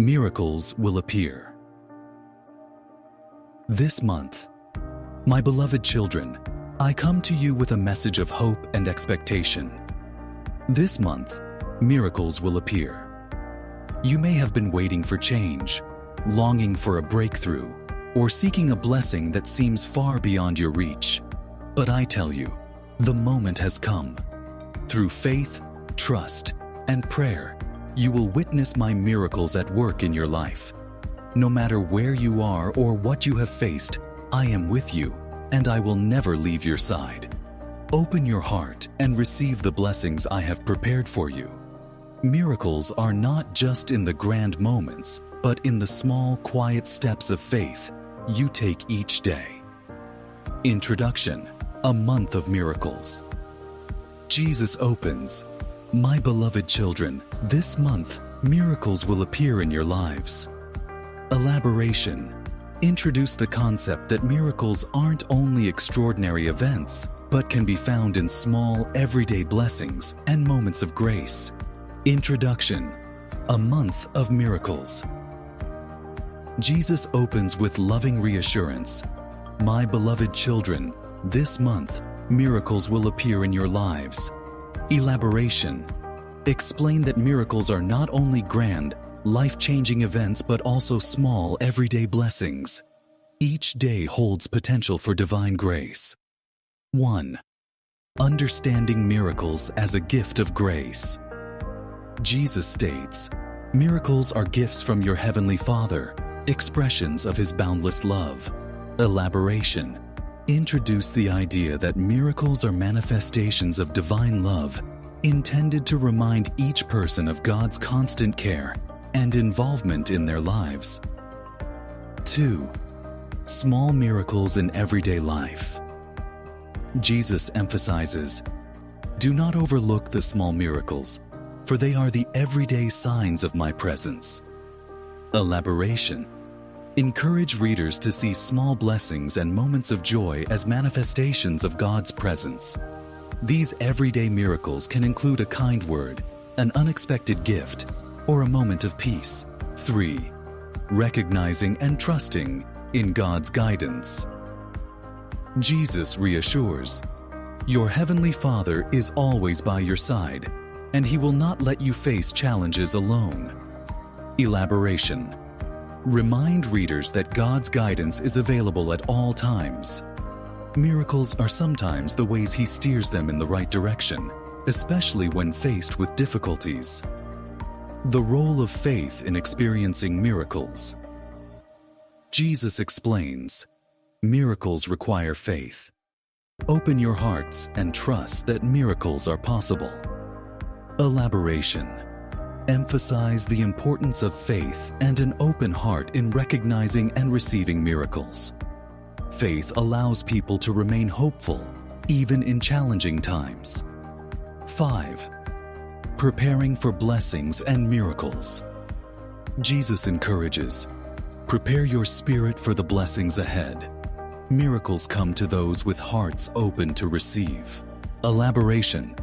miracles will appear. This month, my beloved children, I come to you with a message of hope and expectation. This month, miracles will appear. You may have been waiting for change, longing for a breakthrough, or seeking a blessing that seems far beyond your reach. But I tell you, the moment has come. Through faith, trust, and prayer, you will witness my miracles at work in your life. No matter where you are or what you have faced, I am with you, and I will never leave your side. Open your heart and receive the blessings I have prepared for you. Miracles are not just in the grand moments, but in the small, quiet steps of faith you take each day. Introduction: a month of miracles. Jesus opens, "My beloved children, this month, miracles will appear in your lives." Elaboration: introduce the concept that miracles aren't only extraordinary events, but can be found in small, everyday blessings and moments of grace. Introduction: a month of miracles. Jesus opens with loving reassurance. "My beloved children, this month, miracles will appear in your lives." Elaboration: explain that miracles are not only grand, life-changing events, but also small, everyday blessings. Each day holds potential for divine grace. 1. Understanding miracles as a gift of grace. Jesus states, "Miracles are gifts from your Heavenly Father, expressions of His boundless love." Elaboration: introduce the idea that miracles are manifestations of divine love, intended to remind each person of God's constant care and involvement in their lives. 2. Small miracles in everyday life. Jesus emphasizes, "Do not overlook the small miracles, for they are the everyday signs of my presence." Elaboration: encourage readers to see small blessings and moments of joy as manifestations of God's presence. These everyday miracles can include a kind word, an unexpected gift, or a moment of peace. 3. Recognizing and trusting in God's guidance. Jesus reassures, "Your Heavenly Father is always by your side, and He will not let you face challenges alone." Elaboration: remind readers that God's guidance is available at all times. Miracles are sometimes the ways He steers them in the right direction, especially when faced with difficulties. The role of faith in experiencing miracles. Jesus explains, miracles require faith. Open your hearts and trust that miracles are possible. Elaboration: emphasize the importance of faith and an open heart in recognizing and receiving miracles. Faith allows people to remain hopeful, even in challenging times. 5. Preparing for blessings and miracles. Jesus encourages, "Prepare your spirit for the blessings ahead." Miracles come to those with hearts open to receive. Elaboration: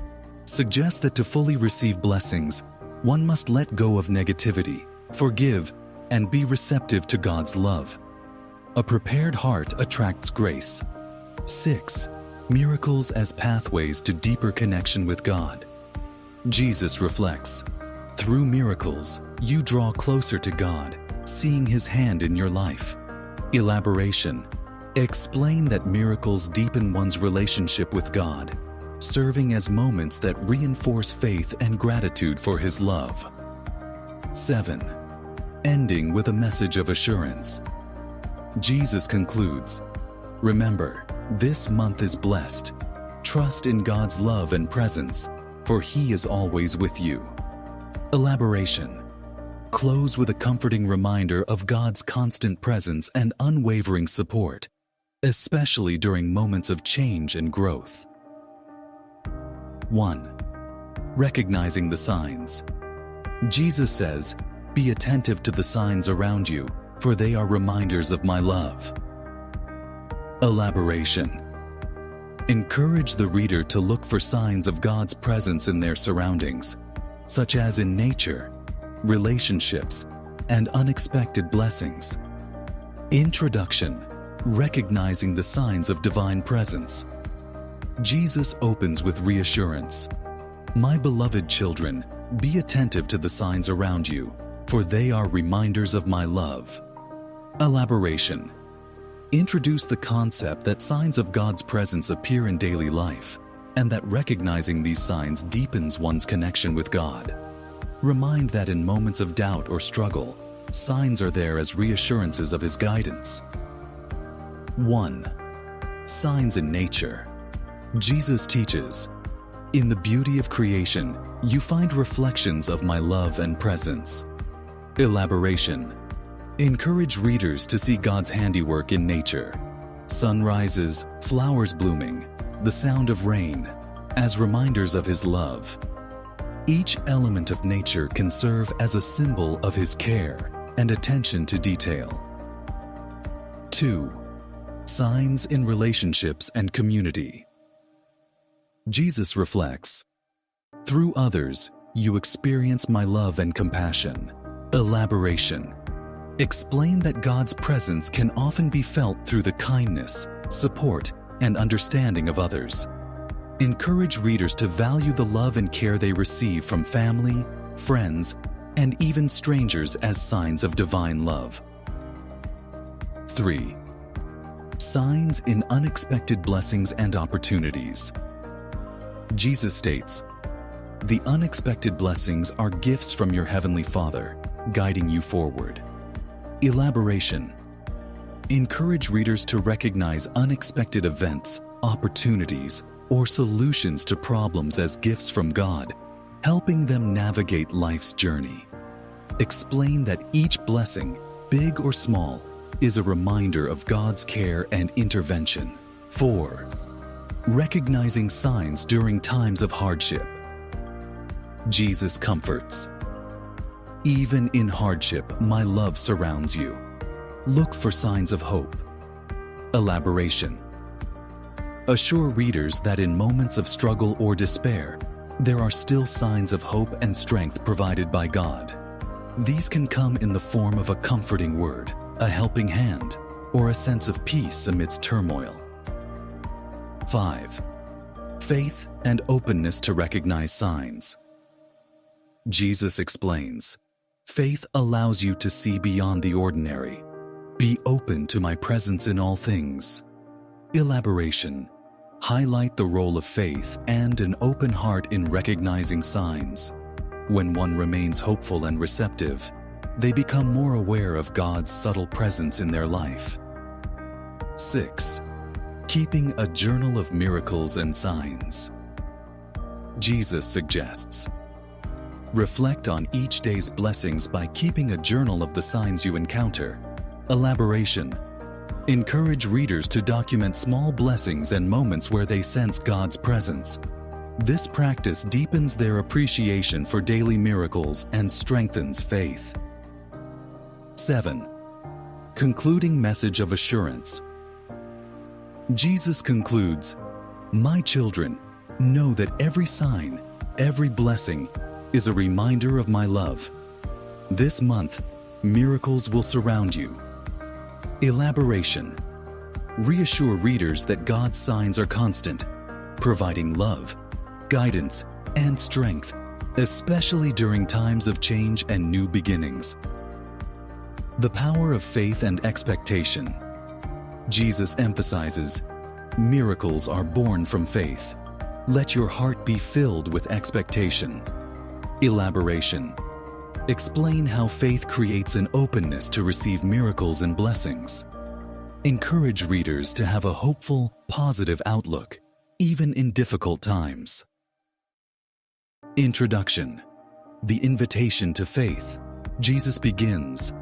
suggest that to fully receive blessings, one must let go of negativity, forgive, and be receptive to God's love. A prepared heart attracts grace. 6. Miracles as pathways to deeper connection with God. Jesus reflects, "Through miracles, you draw closer to God, seeing His hand in your life." Elaboration: explain that miracles deepen one's relationship with God, serving as moments that reinforce faith and gratitude for His love. 7. Ending with a message of assurance. Jesus concludes, "Remember, this month is blessed. Trust in God's love and presence, for He is always with you." Elaboration: close with a comforting reminder of God's constant presence and unwavering support, especially during moments of change and growth. 1. Recognizing the signs. Jesus says, "Be attentive to the signs around you, for they are reminders of my love." Elaboration: encourage the reader to look for signs of God's presence in their surroundings, such as in nature, relationships, and unexpected blessings. Introduction: recognizing the signs of divine presence. Jesus opens with reassurance. My beloved children, be attentive to the signs around you, for they are reminders of my love. Elaboration: introduce the concept that signs of God's presence appear in daily life, and that recognizing these signs deepens one's connection with God. Remind that in moments of doubt or struggle, signs are there as reassurances of His guidance. 1. Signs in nature. Jesus teaches, in the beauty of creation, you find reflections of my love and presence. Elaboration: encourage readers to see God's handiwork in nature. Sunrises, flowers blooming, the sound of rain, as reminders of His love. Each element of nature can serve as a symbol of His care and attention to detail. 2. Signs in relationships and community. Jesus reflects, through others, you experience my love and compassion. Elaboration: explain that God's presence can often be felt through the kindness, support, and understanding of others. Encourage readers to value the love and care they receive from family, friends, and even strangers as signs of divine love. 3. Signs in unexpected blessings and opportunities. Jesus states, the unexpected blessings are gifts from your Heavenly Father, guiding you forward. Elaboration: encourage readers to recognize unexpected events, opportunities, or solutions to problems as gifts from God, helping them navigate life's journey. Explain that each blessing, big or small, is a reminder of God's care and intervention. 4. Recognizing signs during times of hardship. Jesus comforts. Even in hardship, my love surrounds you. Look for signs of hope. Elaboration: assure readers that in moments of struggle or despair, there are still signs of hope and strength provided by God. These can come in the form of a comforting word, a helping hand, or a sense of peace amidst turmoil. 5. Faith and openness to recognize signs. Jesus explains, faith allows you to see beyond the ordinary. Be open to my presence in all things. Elaboration: highlight the role of faith and an open heart in recognizing signs. When one remains hopeful and receptive, they become more aware of God's subtle presence in their life. 6. Keeping a journal of miracles and signs. Jesus suggests, reflect on each day's blessings by keeping a journal of the signs you encounter. Elaboration: encourage readers to document small blessings and moments where they sense God's presence. This practice deepens their appreciation for daily miracles and strengthens faith. 7. Concluding message of assurance. Jesus concludes, my children, know that every sign, every blessing, is a reminder of my love. This month, miracles will surround you. Elaboration: reassure readers that God's signs are constant, providing love, guidance, and strength, especially during times of change and new beginnings. The power of faith and expectation. Jesus emphasizes, miracles are born from faith. Let your heart be filled with expectation. Elaboration: explain how faith creates an openness to receive miracles and blessings. Encourage readers to have a hopeful, positive outlook, even in difficult times. Introduction: the invitation to faith. Jesus begins,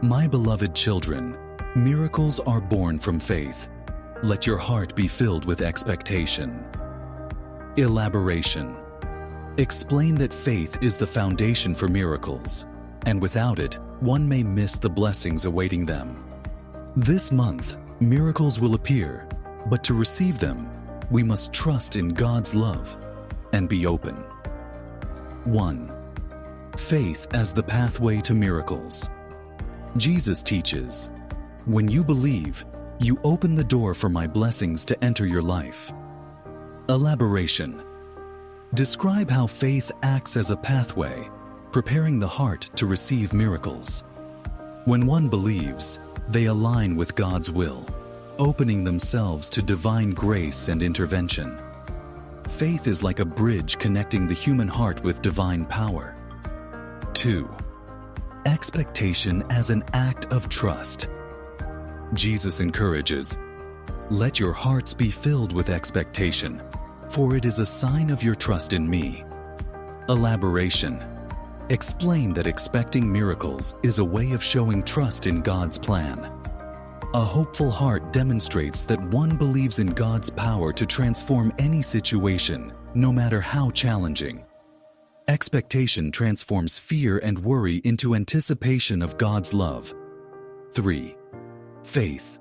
my beloved children, miracles are born from faith. Let your heart be filled with expectation. Elaboration: explain that faith is the foundation for miracles, and without it, one may miss the blessings awaiting them. This month, miracles will appear, but to receive them, we must trust in God's love and be open. 1. Faith as the pathway to miracles. Jesus teaches, "When you believe, you open the door for my blessings to enter your life." Elaboration. Describe how faith acts as a pathway, preparing the heart to receive miracles. When one believes, they align with God's will, opening themselves to divine grace and intervention. Faith is like a bridge connecting the human heart with divine power. 2. Expectation as an act of trust. Jesus encourages, "Let your hearts be filled with expectation, for it is a sign of your trust in me." Elaboration. Explain that expecting miracles is a way of showing trust in God's plan. A hopeful heart demonstrates that one believes in God's power to transform any situation, no matter how challenging. Expectation transforms fear and worry into anticipation of God's love. 3. Faith.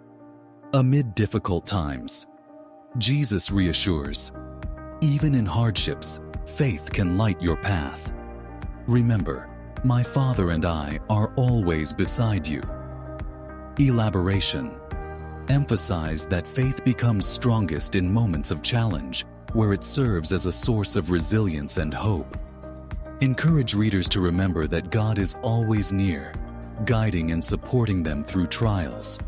Amid difficult times, Jesus reassures, "Even in hardships, faith can light your path. Remember, my Father and I are always beside you." Elaboration. Emphasize that faith becomes strongest in moments of challenge, where it serves as a source of resilience and hope. Encourage readers to remember that God is always near, guiding and supporting them through trials.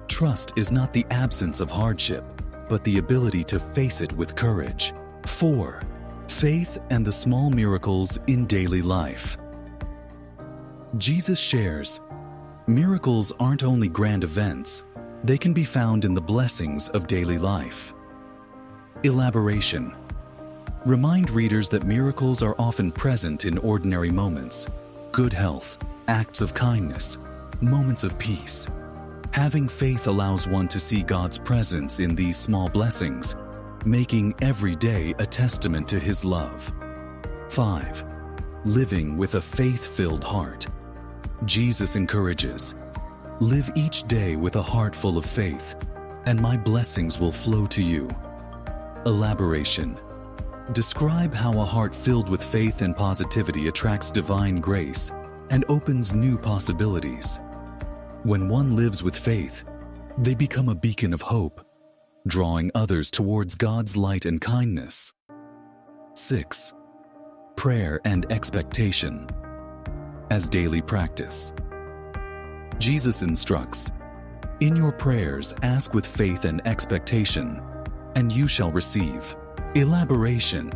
Trust is not the absence of hardship, but the ability to face it with courage. 4. Faith and the small miracles in daily life. Jesus shares, miracles aren't only grand events, they can be found in the blessings of daily life. Elaboration. Remind readers that miracles are often present in ordinary moments: good health, acts of kindness, moments of peace. Having faith allows one to see God's presence in these small blessings, making every day a testament to His love. 5. Living with a faith-filled heart. Jesus encourages, "Live each day with a heart full of faith, and my blessings will flow to you." Elaboration. Describe how a heart filled with faith and positivity attracts divine grace and opens new possibilities. When one lives with faith, they become a beacon of hope, drawing others towards God's light and kindness. 6. Prayer and expectation as daily practice. Jesus instructs, "In your prayers ask with faith and expectation, and you shall receive." Elaboration.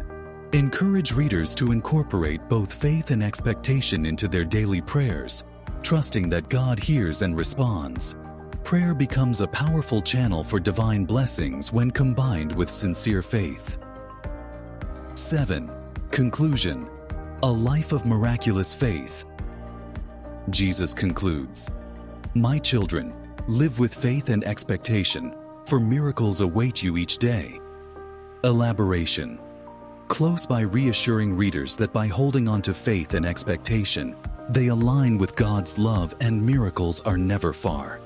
Encourage readers to incorporate both faith and expectation into their daily prayers, trusting that God hears and responds. Prayer becomes a powerful channel for divine blessings when combined with sincere faith. 7. Conclusion. A life of miraculous faith. Jesus concludes, "My children, live with faith and expectation, for miracles await you each day." Elaboration. Close by reassuring readers that by holding on to faith and expectation, they align with God's love and miracles are never far.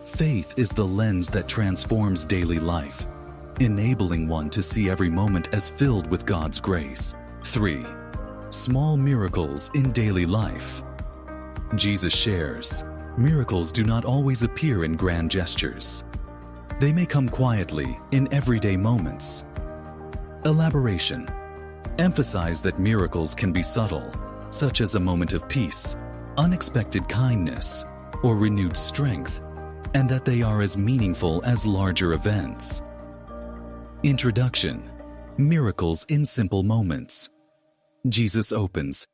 Faith is the lens that transforms daily life, enabling one to see every moment as filled with God's grace. 3. Small miracles in daily life. Jesus shares, miracles do not always appear in grand gestures. They may come quietly in everyday moments. Elaboration. Emphasize that miracles can be subtle, such as a moment of peace, unexpected kindness, or renewed strength, and that they are as meaningful as larger events. Introduction. Miracles in simple moments. Jesus opens,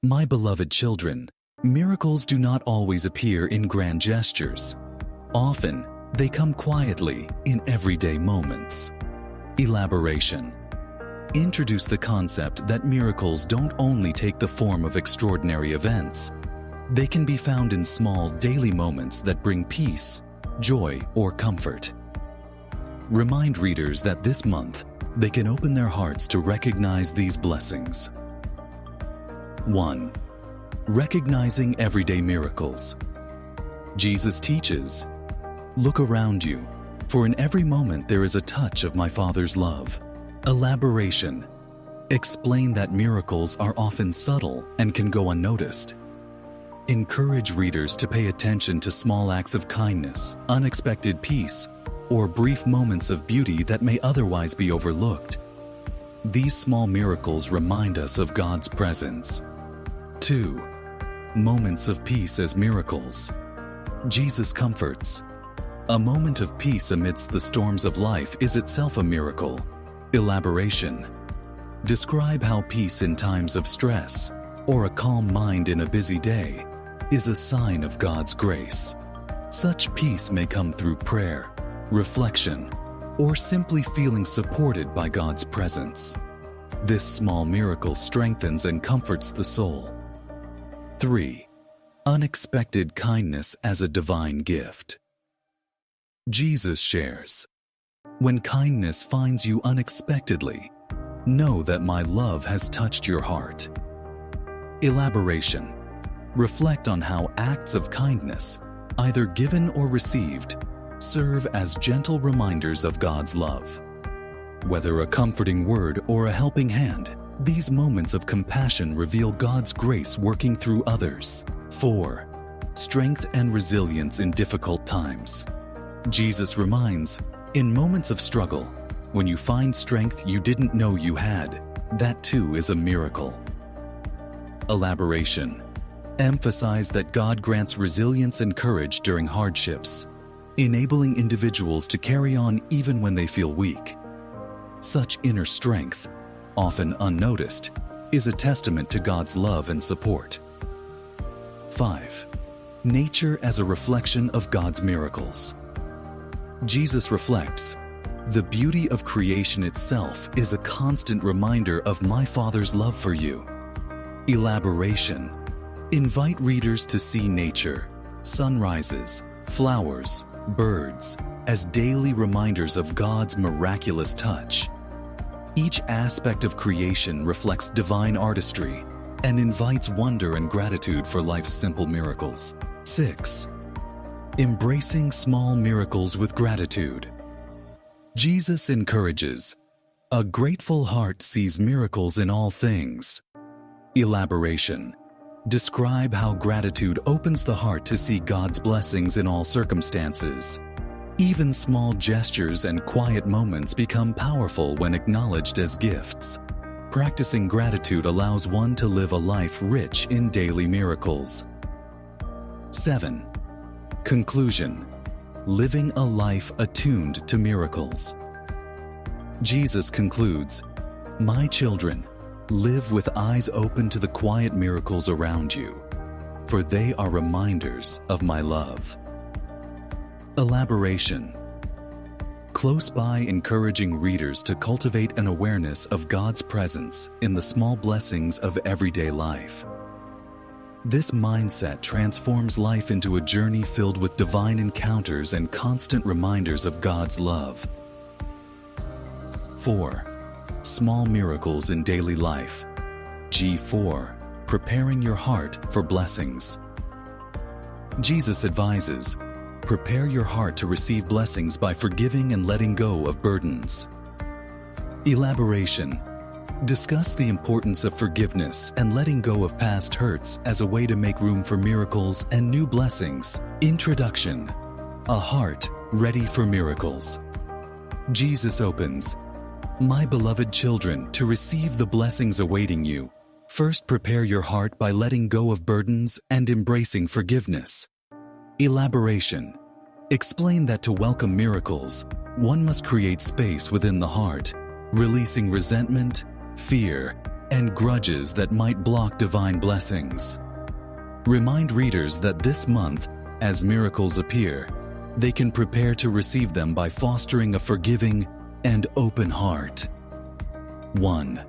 "My beloved children, miracles do not always appear in grand gestures. Often, they come quietly in everyday moments." Elaboration. Introduce the concept that miracles don't only take the form of extraordinary events. They can be found in small daily moments that bring peace, joy, or comfort. Remind readers that this month, they can open their hearts to recognize these blessings. 1. Recognizing everyday miracles. Jesus teaches, "Look around you, for in every moment there is a touch of my Father's love." Elaboration. Explain that miracles are often subtle and can go unnoticed. Encourage readers to pay attention to small acts of kindness, unexpected peace, or brief moments of beauty that may otherwise be overlooked. These small miracles remind us of God's presence. 2. Moments of peace as miracles. Jesus comforts. A moment of peace amidst the storms of life is itself a miracle. Elaboration. Describe how peace in times of stress or a calm mind in a busy day is a sign of God's grace. Such peace may come through prayer, reflection, or simply feeling supported by God's presence. This small miracle strengthens and comforts the soul. 3. Unexpected kindness as a divine gift. Jesus shares, "When kindness finds you unexpectedly, know that my love has touched your heart." Elaboration. Reflect on how acts of kindness, either given or received, serve as gentle reminders of God's love. Whether a comforting word or a helping hand, these moments of compassion reveal God's grace working through others. 4. Strength and resilience in difficult times. Jesus reminds, in moments of struggle, when you find strength you didn't know you had, that too is a miracle. Elaboration. Emphasize that God grants resilience and courage during hardships, enabling individuals to carry on even when they feel weak. Such inner strength, often unnoticed, is a testament to God's love and support. 5. Nature as a reflection of God's miracles. Jesus reflects, "The beauty of creation itself is a constant reminder of my Father's love for you." Elaboration. Invite readers to see nature, sunrises, flowers, birds, as daily reminders of God's miraculous touch. Each aspect of creation reflects divine artistry and invites wonder and gratitude for life's simple miracles. 6. Embracing small miracles with gratitude. Jesus encourages, "A grateful heart sees miracles in all things." Elaboration. Describe how gratitude opens the heart to see God's blessings in all circumstances. Even small gestures and quiet moments become powerful when acknowledged as gifts. Practicing gratitude allows one to live a life rich in daily miracles. 7. Conclusion. Living a life attuned to miracles. Jesus concludes, "My children, live with eyes open to the quiet miracles around you, for they are reminders of my love." Elaboration. Close by, encouraging readers to cultivate an awareness of God's presence in the small blessings of everyday life. This mindset transforms life into a journey filled with divine encounters and constant reminders of God's love. 4. Small miracles in daily life. G4. Preparing your heart for blessings. Jesus advises, prepare your heart to receive blessings by forgiving and letting go of burdens. Elaboration. Discuss the importance of forgiveness and letting go of past hurts as a way to make room for miracles and new blessings. Introduction. A heart ready for miracles. Jesus opens, "My beloved children, to receive the blessings awaiting you, first prepare your heart by letting go of burdens and embracing forgiveness." Elaboration. Explain that to welcome miracles, one must create space within the heart, releasing resentment, fear, and grudges that might block divine blessings. Remind readers that this month, as miracles appear, they can prepare to receive them by fostering a forgiving and open heart. 1.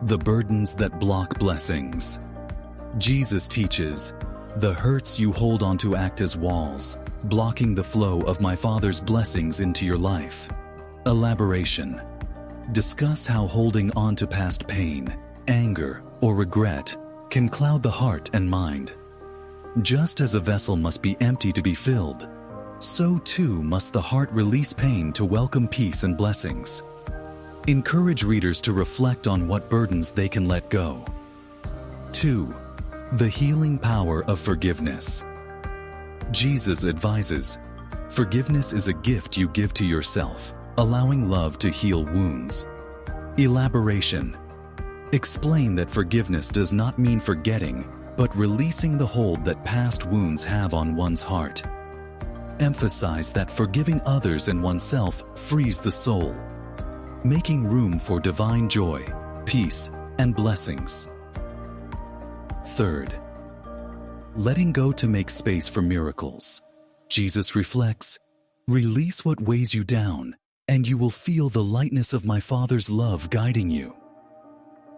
The burdens that block blessings. Jesus teaches, "The hurts you hold on to act as walls, blocking the flow of my Father's blessings into your life." Elaboration. Discuss how holding on to past pain, anger, or regret can cloud the heart and mind. Just as a vessel must be empty to be filled, so too must the heart release pain to welcome peace and blessings. Encourage readers to reflect on what burdens they can let go. 2. The healing power of forgiveness. Jesus advises, forgiveness is a gift you give to yourself, allowing love to heal wounds. Elaboration. Explain that forgiveness does not mean forgetting, but releasing the hold that past wounds have on one's heart. Emphasize that forgiving others and oneself frees the soul, making room for divine joy, peace, and blessings. Third, letting go to make space for miracles. Jesus reflects, release what weighs you down, and you will feel the lightness of my Father's love guiding you.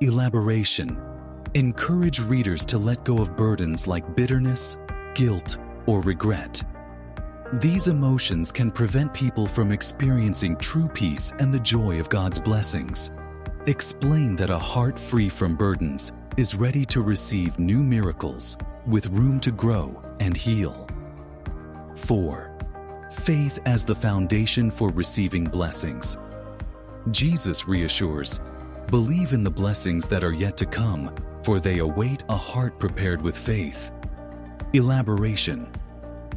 Elaboration. Encourage readers to let go of burdens like bitterness, guilt, or regret. These emotions can prevent people from experiencing true peace and the joy of God's blessings. Explain that a heart free from burdens is ready to receive new miracles, with room to grow and heal. 4. Faith as the foundation for receiving blessings. Jesus reassures, believe in the blessings that are yet to come, for they await a heart prepared with faith. Elaboration.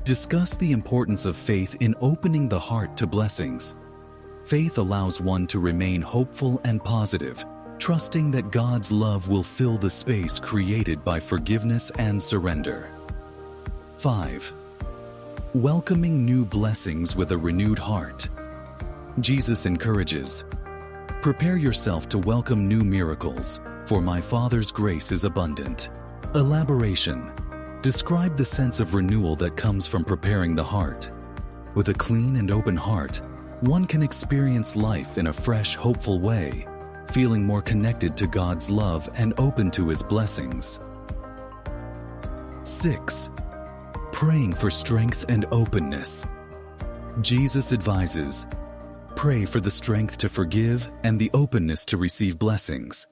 Discuss the importance of faith in opening the heart to blessings. Faith allows one to remain hopeful and positive, trusting that God's love will fill the space created by forgiveness and surrender. 5. Welcoming new blessings with a renewed heart. Jesus encourages, prepare yourself to welcome new miracles, for my Father's grace is abundant. Elaboration. Describe the sense of renewal that comes from preparing the heart. With a clean and open heart, one can experience life in a fresh, hopeful way, feeling more connected to God's love and open to His blessings. 6. Praying for strength and openness. Jesus advises, pray for the strength to forgive and the openness to receive blessings.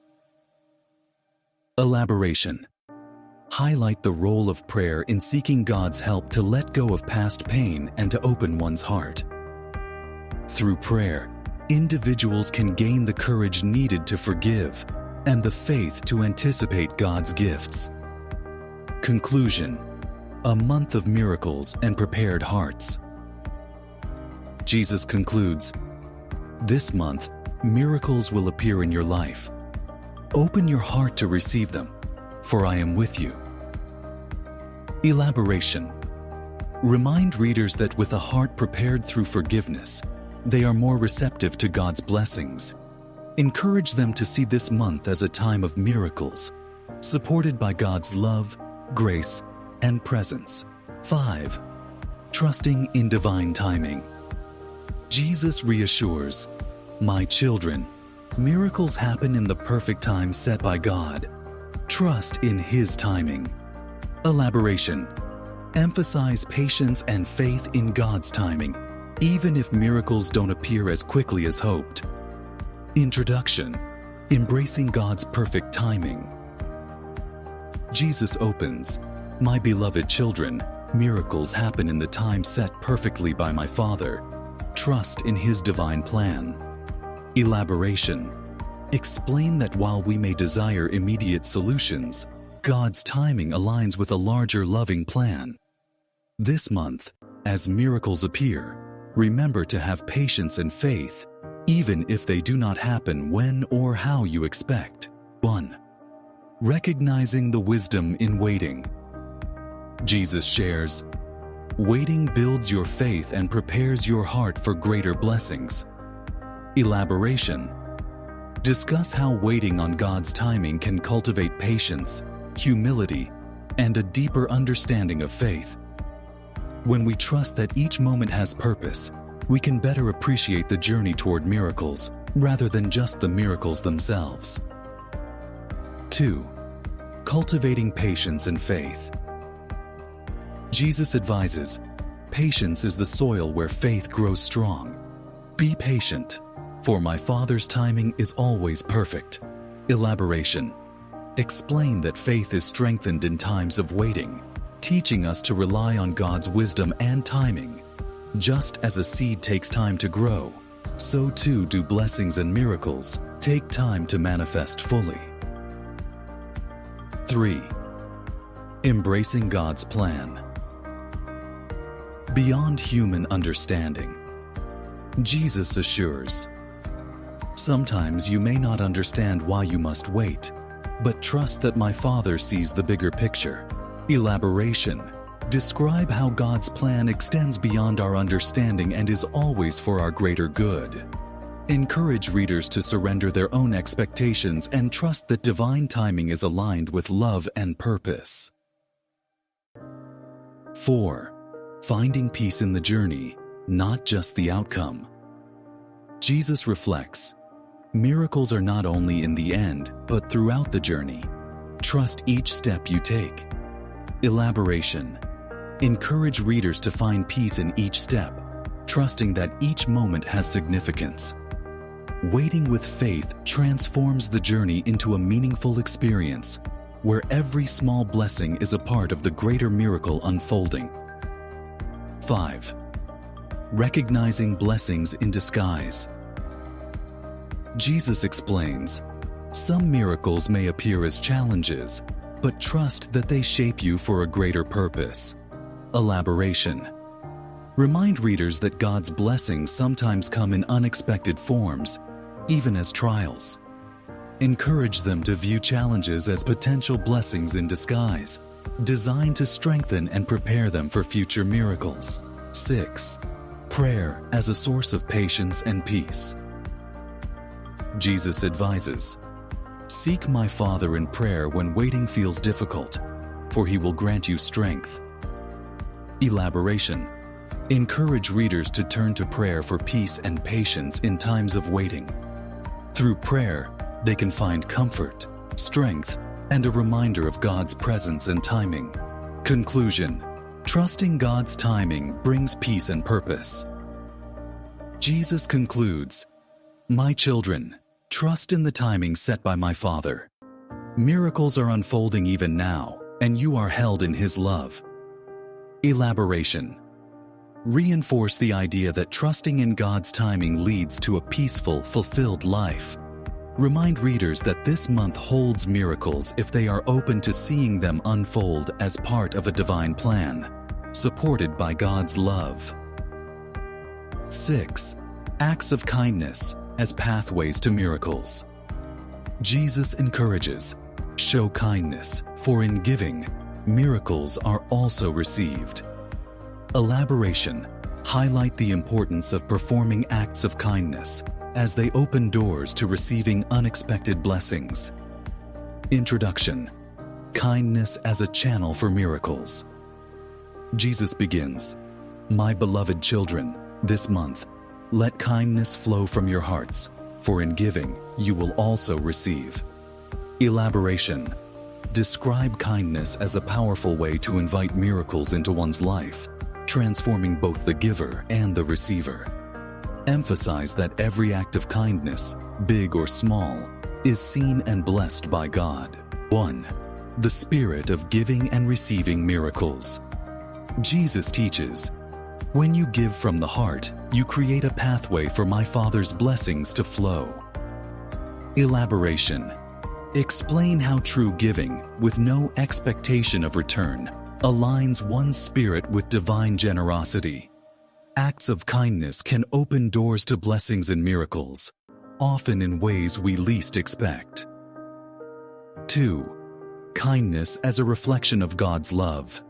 Elaboration. Highlight the role of prayer in seeking God's help to let go of past pain and to open one's heart. Through prayer, individuals can gain the courage needed to forgive and the faith to anticipate God's gifts. Conclusion. A month of miracles and prepared hearts. Jesus concludes, this month, miracles will appear in your life. Open your heart to receive them, for I am with you. Elaboration. Remind readers that with a heart prepared through forgiveness, they are more receptive to God's blessings. Encourage them to see this month as a time of miracles, supported by God's love, grace, and presence. 5. Trusting in divine timing. Jesus reassures, my children, miracles happen in the perfect time set by God. Trust in His timing. Elaboration. Emphasize patience and faith in God's timing, even if miracles don't appear as quickly as hoped. Introduction. Embracing God's perfect timing. Jesus opens, my beloved children, miracles happen in the time set perfectly by my Father. Trust in His divine plan. Elaboration. Explain that while we may desire immediate solutions, God's timing aligns with a larger loving plan. This month, as miracles appear, remember to have patience and faith, even if they do not happen when or how you expect. 1. Recognizing the wisdom in waiting. Jesus shares, waiting builds your faith and prepares your heart for greater blessings. Elaboration. Discuss how waiting on God's timing can cultivate patience, humility, and a deeper understanding of faith. When we trust that each moment has purpose, we can better appreciate the journey toward miracles rather than just the miracles themselves. 2. Cultivating patience and faith. Jesus advises, patience is the soil where faith grows strong. Be patient, for my Father's timing is always perfect. Elaboration. Explain that faith is strengthened in times of waiting, teaching us to rely on God's wisdom and timing. Just as a seed takes time to grow, so too do blessings and miracles take time to manifest fully. 3. Embracing God's plan. Beyond human understanding, Jesus assures, "Sometimes you may not understand why you must wait, but trust that my Father sees the bigger picture." Elaboration. Describe how God's plan extends beyond our understanding and is always for our greater good. Encourage readers to surrender their own expectations and trust that divine timing is aligned with love and purpose. 4. Finding peace in the journey, not just the outcome. Jesus reflects, "Miracles are not only in the end, but throughout the journey. Trust each step you take." Elaboration. Encourage readers to find peace in each step, trusting that each moment has significance. Waiting with faith transforms the journey into a meaningful experience, where every small blessing is a part of the greater miracle unfolding. 5. Recognizing blessings in disguise. Jesus explains, "Some miracles may appear as challenges, but trust that they shape you for a greater purpose." Elaboration. Remind readers that God's blessings sometimes come in unexpected forms, even as trials. Encourage them to view challenges as potential blessings in disguise, designed to strengthen and prepare them for future miracles. 6. Prayer as a source of patience and peace. Jesus advises, "Seek my Father in prayer when waiting feels difficult, for he will grant you strength." Elaboration. Encourage readers to turn to prayer for peace and patience in times of waiting. Through prayer, they can find comfort, strength, and a reminder of God's presence and timing. Conclusion. Trusting God's timing brings peace and purpose. Jesus concludes, "My children, trust in the timing set by my Father. Miracles are unfolding even now, and you are held in His love." Elaboration. Reinforce the idea that trusting in God's timing leads to a peaceful, fulfilled life. Remind readers that this month holds miracles if they are open to seeing them unfold as part of a divine plan, supported by God's love. 6. Acts of kindness as pathways to miracles. Jesus encourages, "Show kindness, for in giving, miracles are also received." Elaboration. Highlight the importance of performing acts of kindness as they open doors to receiving unexpected blessings. Introduction. Kindness as a channel for miracles. Jesus begins, "My beloved children, this month, let kindness flow from your hearts, for in giving, you will also receive." Elaboration. Describe kindness as a powerful way to invite miracles into one's life, transforming both the giver and the receiver. Emphasize that every act of kindness, big or small, is seen and blessed by God. 1. The spirit of giving and receiving miracles. Jesus teaches, "When you give from the heart, you create a pathway for my Father's blessings to flow." Elaboration. Explain how true giving, with no expectation of return, aligns one's spirit with divine generosity. Acts of kindness can open doors to blessings and miracles, often in ways we least expect. 2. Kindness as a reflection of God's love.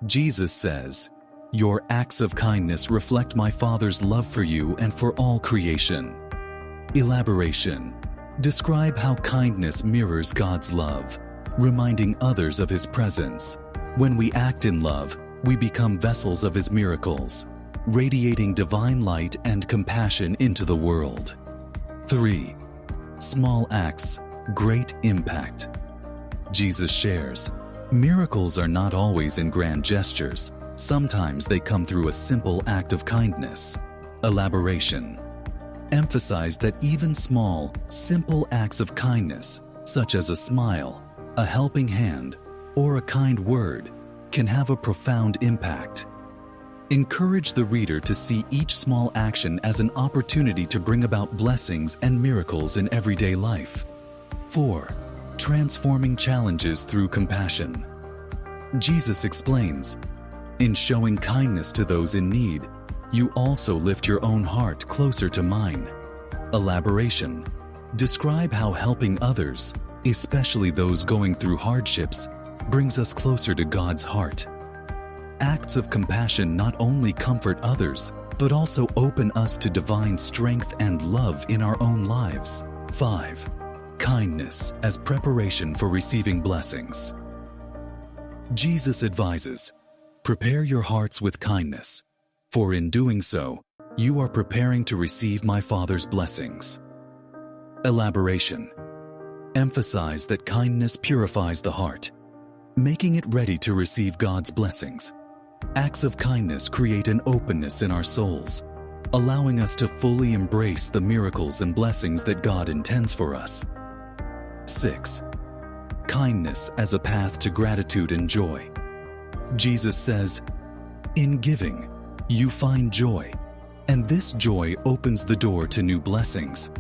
Jesus says, "Your acts of kindness reflect my Father's love for you and for all creation." Elaboration. Describe how kindness mirrors God's love, reminding others of His presence. When we act in love, we become vessels of His miracles, radiating divine light and compassion into the world. 3. Small acts, great impact. Jesus shares, "Miracles are not always in grand gestures. Sometimes they come through a simple act of kindness." Elaboration. Emphasize that even small, simple acts of kindness, such as a smile, a helping hand, or a kind word, can have a profound impact. Encourage the reader to see each small action as an opportunity to bring about blessings and miracles in everyday life. 4. Transforming challenges through compassion. Jesus explains, in showing kindness to those in need, you also lift your own heart closer to mine. Elaboration. Describe how helping others, especially those going through hardships, brings us closer to God's heart. Acts of compassion not only comfort others, but also open us to divine strength and love in our own lives. 5. Kindness as preparation for receiving blessings. Jesus advises, prepare your hearts with kindness, for in doing so, you are preparing to receive my Father's blessings. Elaboration. Emphasize that kindness purifies the heart, making it ready to receive God's blessings. Acts of kindness create an openness in our souls, allowing us to fully embrace the miracles and blessings that God intends for us. 6. Kindness as a path to gratitude and joy. Jesus says, in giving, you find joy, and this joy opens the door to new blessings.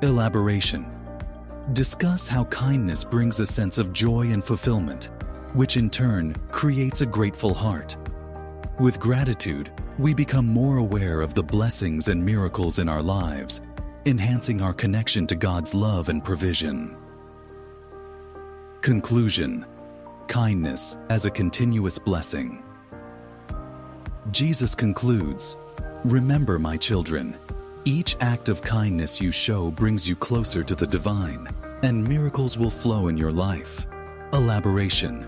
Elaboration. Discuss how kindness brings a sense of joy and fulfillment, which in turn creates a grateful heart. With gratitude, we become more aware of the blessings and miracles in our lives, enhancing our connection to God's love and provision. Conclusion. Kindness as a continuous blessing. Jesus concludes, remember, my children, each act of kindness you show brings you closer to the divine, and miracles will flow in your life. Elaboration.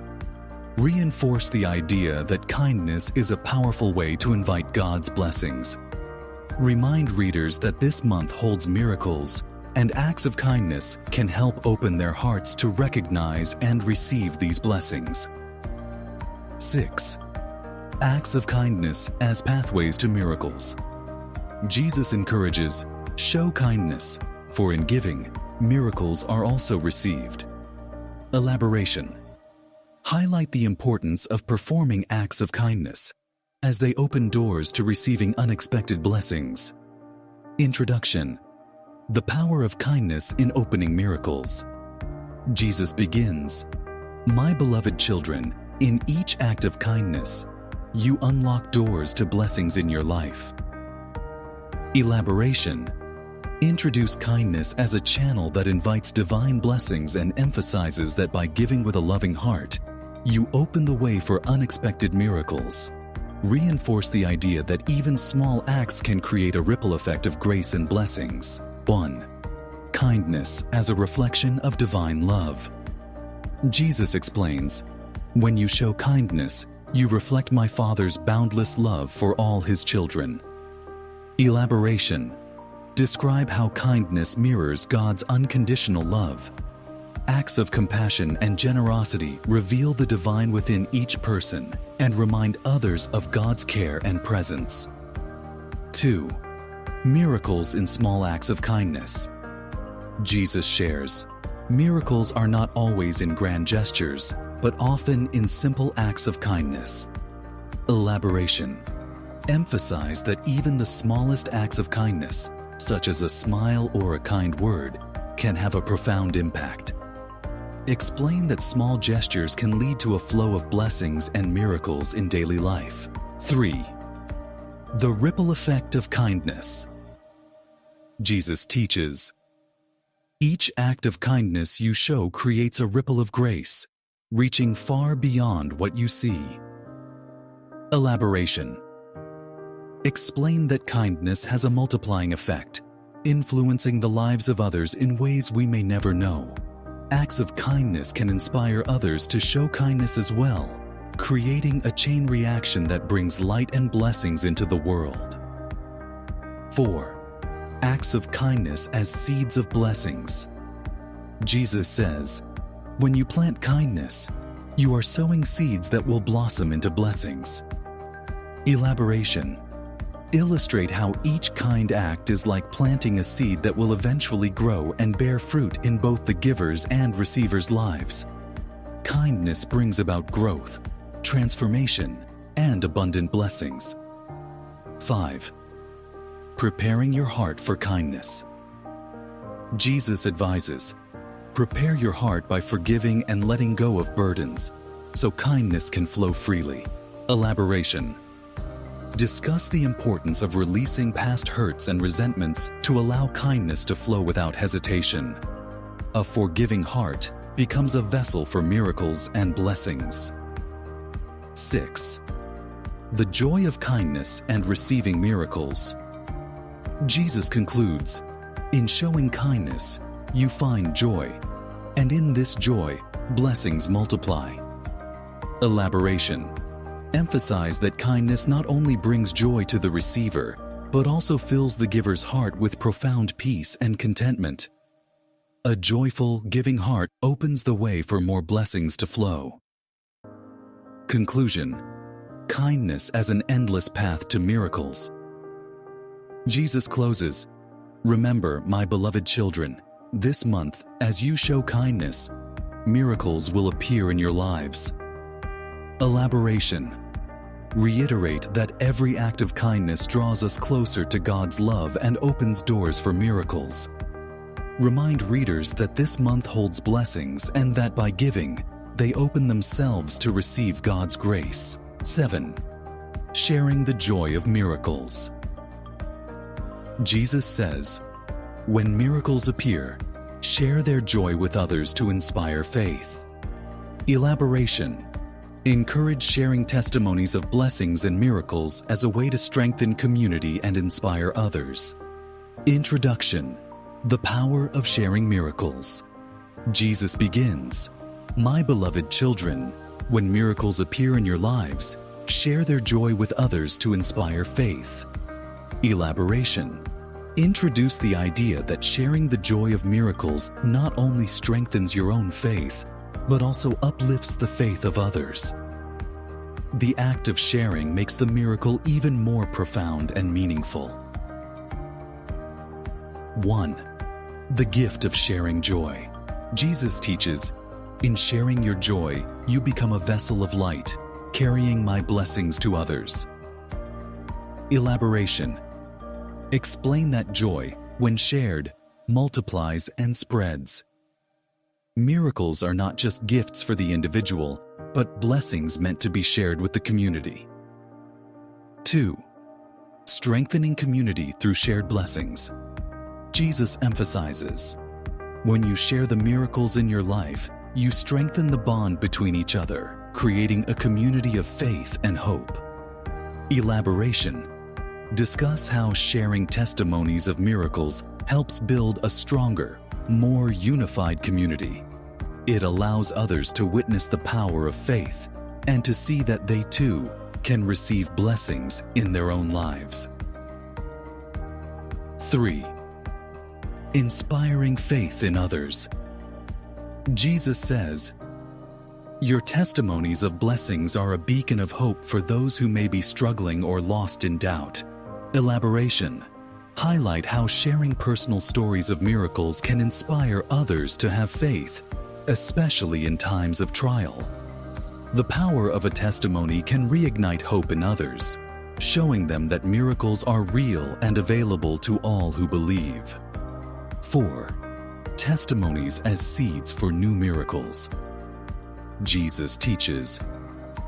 Reinforce the idea that kindness is a powerful way to invite God's blessings. Remind readers that this month holds miracles, and acts of kindness can help open their hearts to recognize and receive these blessings. 6. Acts of kindness as pathways to miracles. Jesus encourages, show kindness, for in giving, miracles are also received. Elaboration. Highlight the importance of performing acts of kindness, as they open doors to receiving unexpected blessings. Introduction. The power of kindness in opening miracles. Jesus begins, my beloved children, in each act of kindness, you unlock doors to blessings in your life. Elaboration. Introduce kindness as a channel that invites divine blessings and emphasizes that by giving with a loving heart, you open the way for unexpected miracles. Reinforce the idea that even small acts can create a ripple effect of grace and blessings. 1. Kindness as a reflection of divine love. Jesus explains, when you show kindness, you reflect my Father's boundless love for all his children. Elaboration. Describe how kindness mirrors God's unconditional love. Acts of compassion and generosity reveal the divine within each person and remind others of God's care and presence. 2. Miracles in small acts of kindness. Jesus shares, miracles are not always in grand gestures, but often in simple acts of kindness. Elaboration. Emphasize that even the smallest acts of kindness, such as a smile or a kind word, can have a profound impact. Explain that small gestures can lead to a flow of blessings and miracles in daily life. 3. The ripple effect of kindness. Jesus teaches, each act of kindness you show creates a ripple of grace, reaching far beyond what you see. Elaboration. Explain that kindness has a multiplying effect, influencing the lives of others in ways we may never know. Acts of kindness can inspire others to show kindness as well, creating a chain reaction that brings light and blessings into the world. 4. Acts of kindness as seeds of blessings. Jesus says, when you plant kindness, you are sowing seeds that will blossom into blessings. Elaboration. Illustrate how each kind act is like planting a seed that will eventually grow and bear fruit in both the giver's and receiver's lives. Kindness brings about growth, transformation, and abundant blessings. 5. Preparing your heart for kindness. Jesus advises, prepare your heart by forgiving and letting go of burdens, so kindness can flow freely. Elaboration. Discuss the importance of releasing past hurts and resentments to allow kindness to flow without hesitation. A forgiving heart becomes a vessel for miracles and blessings. 6. The joy of kindness and receiving miracles. Jesus concludes, "In showing kindness, you find joy, and in this joy, blessings multiply." Elaboration. Emphasize that kindness not only brings joy to the receiver, but also fills the giver's heart with profound peace and contentment. A joyful, giving heart opens the way for more blessings to flow. Conclusion. Kindness as an endless path to miracles. Jesus closes, "Remember, my beloved children, this month, as you show kindness, miracles will appear in your lives." Elaboration. Reiterate that every act of kindness draws us closer to God's love and opens doors for miracles. Remind readers that this month holds blessings and that by giving, they open themselves to receive God's grace. 7. Sharing the joy of miracles. Jesus says, "When miracles appear, share their joy with others to inspire faith." Elaboration. Encourage sharing testimonies of blessings and miracles as a way to strengthen community and inspire others. Introduction. The power of sharing miracles. Jesus begins, "My beloved children, when miracles appear in your lives, share their joy with others to inspire faith." Elaboration. Introduce the idea that sharing the joy of miracles not only strengthens your own faith, but also uplifts the faith of others. The act of sharing makes the miracle even more profound and meaningful. 1. The gift of sharing joy. Jesus teaches, "In sharing your joy, you become a vessel of light, carrying my blessings to others." Elaboration. Explain that joy, when shared, multiplies and spreads. Miracles are not just gifts for the individual, but blessings meant to be shared with the community. 2. Strengthening community through shared blessings. Jesus emphasizes, "When you share the miracles in your life, you strengthen the bond between each other, creating a community of faith and hope." Elaboration. Discuss how sharing testimonies of miracles helps build a stronger, more unified community. It allows others to witness the power of faith and to see that they too can receive blessings in their own lives. 3. Inspiring faith in others. Jesus says, "Your testimonies of blessings are a beacon of hope for those who may be struggling or lost in doubt." Elaboration. Highlight how sharing personal stories of miracles can inspire others to have faith, especially in times of trial. The power of a testimony can reignite hope in others, showing them that miracles are real and available to all who believe. 4. Testimonies as seeds for new miracles. Jesus teaches,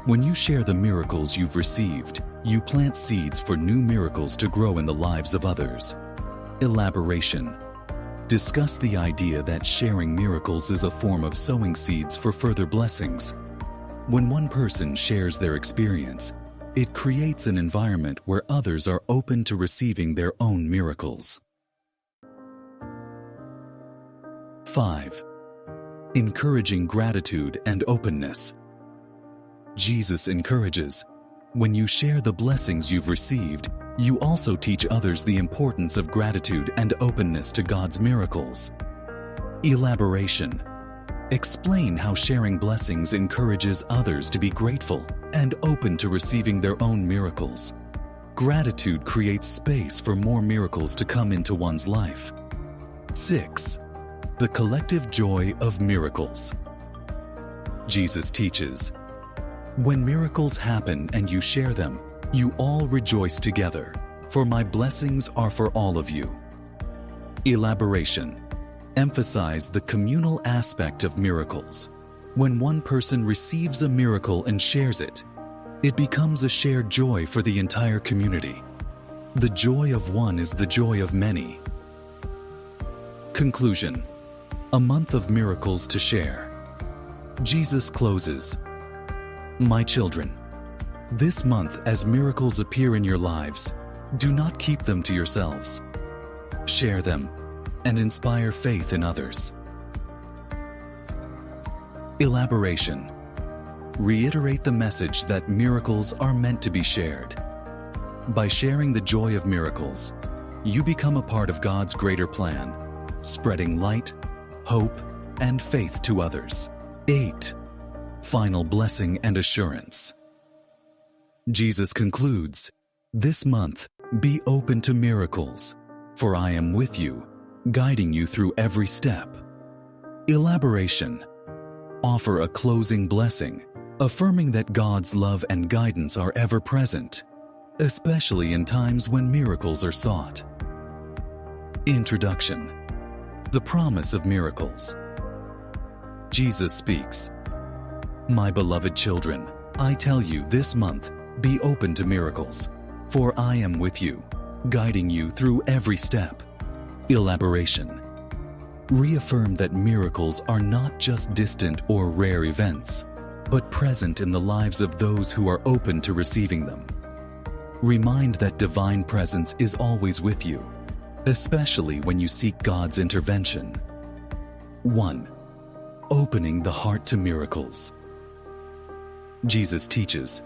"When you share the miracles you've received, you plant seeds for new miracles to grow in the lives of others." Elaboration. Discuss the idea that sharing miracles is a form of sowing seeds for further blessings. When one person shares their experience, it creates an environment where others are open to receiving their own miracles. 5. Encouraging gratitude and openness. Jesus encourages, "When you share the blessings you've received, you also teach others the importance of gratitude and openness to God's miracles." Elaboration. Explain how sharing blessings encourages others to be grateful and open to receiving their own miracles. Gratitude creates space for more miracles to come into one's life. 6. The collective joy of miracles. Jesus teaches, "When miracles happen and you share them, you all rejoice together, for my blessings are for all of you." Elaboration. Emphasize the communal aspect of miracles. When one person receives a miracle and shares it, it becomes a shared joy for the entire community. The joy of one is the joy of many. Conclusion: a month of miracles to share. Jesus closes. My children, this month, as miracles appear in your lives, do not keep them to yourselves. Share them and inspire faith in others. Elaboration: reiterate the message that miracles are meant to be shared. By sharing the joy of miracles, you become a part of God's greater plan, spreading light, hope, and faith to others. 8. Final blessing and assurance. Jesus concludes, "This month, be open to miracles, for I am with you, guiding you through every step." Elaboration: offer a closing blessing, affirming that God's love and guidance are ever present, especially in times when miracles are sought. Introduction: the promise of miracles. Jesus speaks, "My beloved children, I tell you this month, be open to miracles, for I am with you, guiding you through every step." Elaboration: reaffirm that miracles are not just distant or rare events, but present in the lives of those who are open to receiving them. Remind that divine presence is always with you, especially when you seek God's intervention. 1. Opening the heart to miracles. Jesus teaches,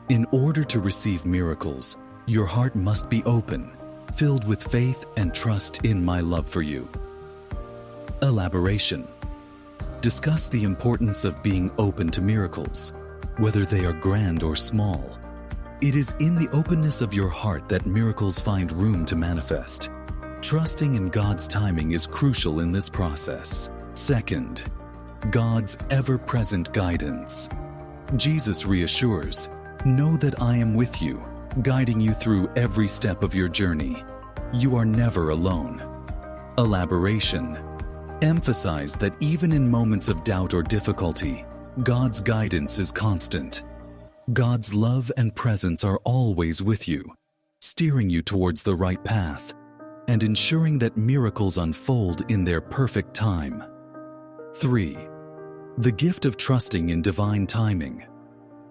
in order to receive miracles, your heart must be open, filled with faith and trust in my love for you. Elaboration: discuss the importance of being open to miracles, whether they are grand or small. It is in the openness of your heart that miracles find room to manifest. Trusting in God's timing is crucial in this process. 2. God's ever-present guidance. Jesus reassures, "Know that I am with you, guiding you through every step of your journey. You are never alone." Elaboration: emphasize that even in moments of doubt or difficulty, God's guidance is constant. God's love and presence are always with you, steering you towards the right path and ensuring that miracles unfold in their perfect time. 3. The gift of trusting in divine timing.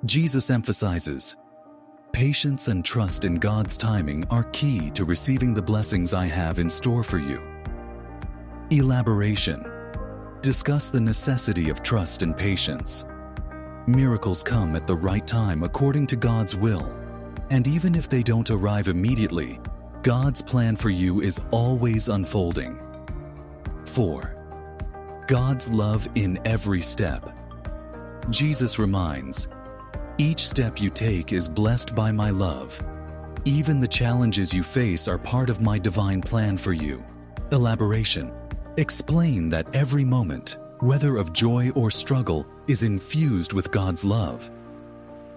Jesus emphasizes, patience and trust in God's timing are key to receiving the blessings I have in store for you. Elaboration: discuss the necessity of trust and patience. Miracles come at the right time according to God's will, and even if they don't arrive immediately, God's plan for you is always unfolding. 4. God's love in every step. Jesus reminds, each step you take is blessed by my love. Even the challenges you face are part of my divine plan for you. Elaboration: explain that every moment, whether of joy or struggle, is infused with God's love.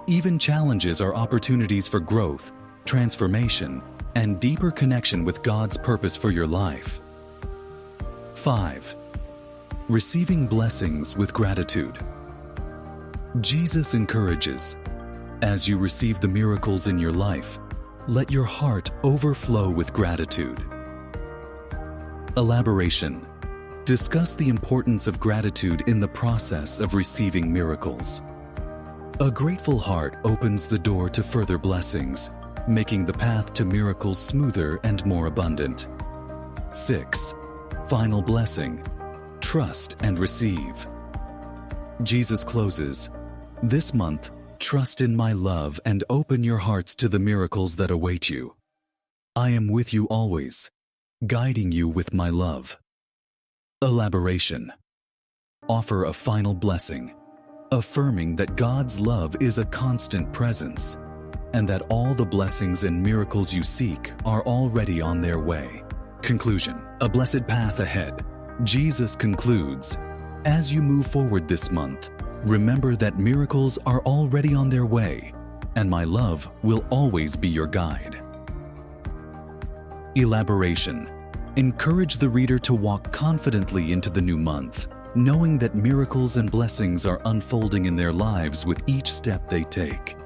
Even challenges are opportunities for growth, transformation, and deeper connection with God's purpose for your life. 5. Receiving blessings with gratitude. Jesus encourages, as you receive the miracles in your life, let your heart overflow with gratitude. Elaboration: discuss the importance of gratitude in the process of receiving miracles. A grateful heart opens the door to further blessings, making the path to miracles smoother and more abundant. 6. Final blessing: trust and receive. Jesus closes, "This month, trust in my love and open your hearts to the miracles that await you. I am with you always, guiding you with my love." Elaboration: offer a final blessing, affirming that God's love is a constant presence and that all the blessings and miracles you seek are already on their way. Conclusion: a blessed path ahead. Jesus concludes, as you move forward this month, remember that miracles are already on their way, and my love will always be your guide. Elaboration: encourage the reader to walk confidently into the new month, knowing that miracles and blessings are unfolding in their lives with each step they take.